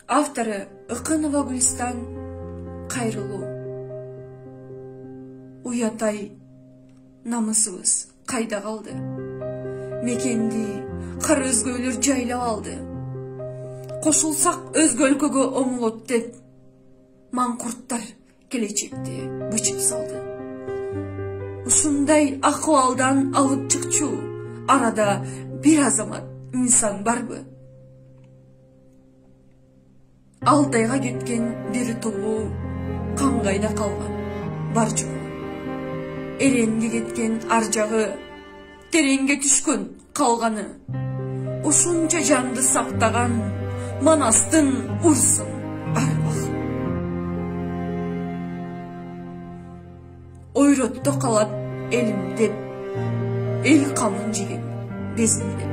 Авторы Ыкынова Гүлстан, кайрылуу. Уятай, намысыбыз кайда калды? Мекенди кар өзгөлөр жайлап алды. Кошулсак өзгө өлкөгө оңолот деп, маңкурттар келечекти бычып салды. Ушундай акыбалдан алып чыкчу арада бир азамат инсан барбы? Алтайга кеткен бир тулуу каңгайда калган бар жогу. Эренге кеткен ар жагы, тереңге түшкөн калганы. Ушунча жанды сактаган Манастын урсын арбак. Ойротто калат элим деп, эл камын жеген безилдеп.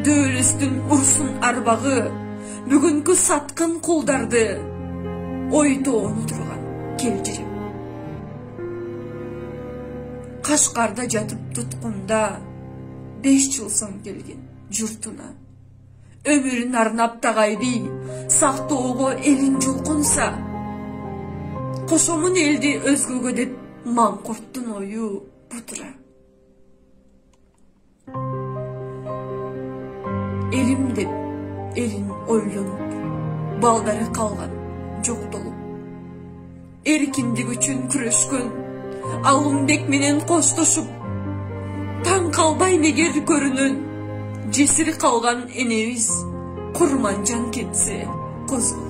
Дөөлөстүн урсын арбагы бүгүнкү саткын кулдарды ойтоону турган келжирим. Кашкарда жатып туткунда 5 жыл соң келген журтуна. Өмүрүн арнап тагайби сактоого элин жулкунса, кошомун элди өзгөгө деп маңкурттун ою бутура. Элим деп элин ойлонуп, балдары калган жоктолуп. Эркиндик үчүн күрөшкөн Алымбек менен коштошуп, таң калбай мегер көрүнөн жесири калган энебиз Курманжан кетсе козголуп.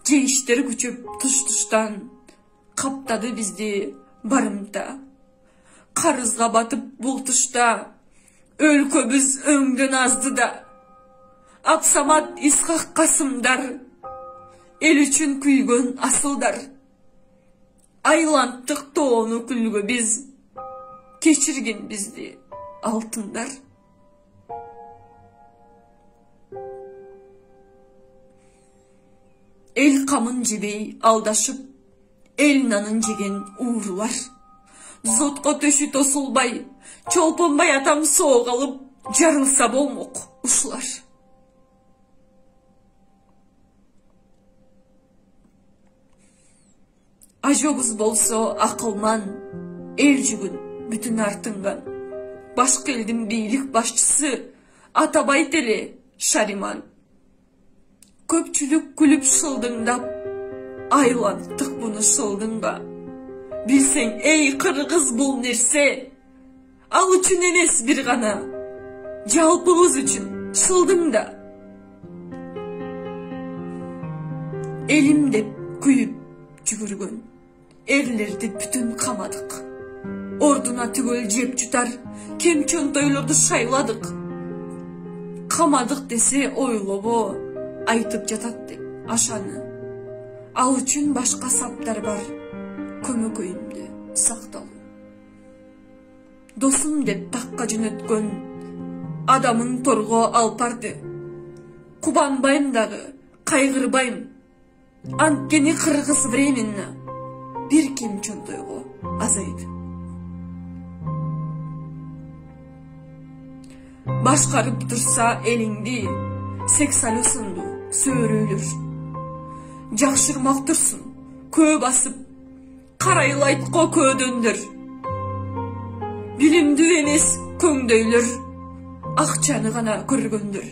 Жейиштер күчөп туш-туштан каптады бизди барымта. Карызга батып бул тушта өлкөбүз өңдөн азды да. Абсамат Исхак Касымдар эл үчүн күйгөн асылдар. Айланттык тоону күлгө биз, кечирген бизди алтындар. Эл камын жебей алдашып, эл нанын жеген уурулар. Зотко төшү тосулбай, чолпонбай атам соог алып, жарылса болмок ушулар. Ажобуз болсо акылман, эл жүгүн бүтүн артынган. Башкы элдин бийлик башчысы Атабай теле Шариман. Көпчүлүк күлүп шылдыңдап, айланттык буну шылдыңба. Билсең, эй кыргыз бул нерсе, ал үчүн эмес бир гана, жалпыбыз үчүн шылдыңда. Элим деп күйүп жүгүргөн эрлерди бүтүн камадык. Ордуна түгөл жеп жутар кем чөнтөйлөрдү шайладык. Камадык десе ойлобо, айтып жатат деп ашаны. Ал үчүн башка саптар бар, көмөкөйүмдү сакталуу. Досум деп такка жөнөткөн адамын торго алып барды. Кубанбайм дагы, кайгырбайм. Анткени кыргыз временно бир кем чөнтөйгө азайды. Башкарып турса элиңди, сексалы сынду сөөрөйлөр. Жакшырмак турсун, көө басып, карайлайтко көөдөндөр. Билимдүү эмес көңдөйлөр, акчаны гана көргөндөр.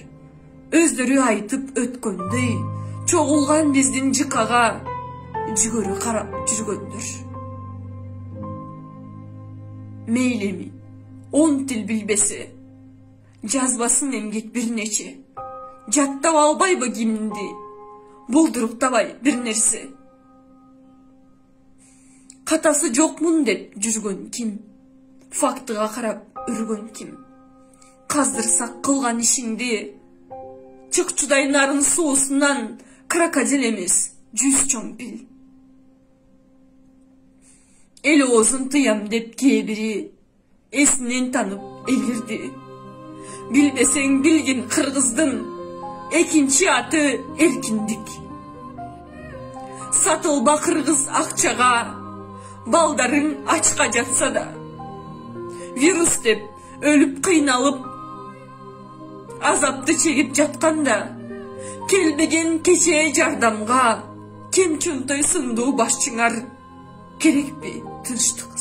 Өздөрү айтып өткөндөй, чогулган биздин жыкага жүгөрү карап жүргөндөр. Мейлеми 10 тил билбесе, жазбасын эмгек бир нече. Жаттап албайбы кимди, булдуруктабай бир нерсе. Катасы жокмун деп жүргөн ким, фактыга карап үргөн ким. Каздырсак кылган ишиңди, чыкчудай нарын суусунан крокодил эмес, 100 чоң пил. Эл оозун тыям деп кээ бири эсинен танып элирди. Билбесең билгин кыргыздын экинчи аты эркиндик. Сатылба кыргыз акчага, балдарың ачка жатса да. Вирус деп өлүп кыйналып, azapты çekip jatkanda kelbegen keşe jardamga kim çuntoy sınduu başçıňar gerekpi tınçlyk.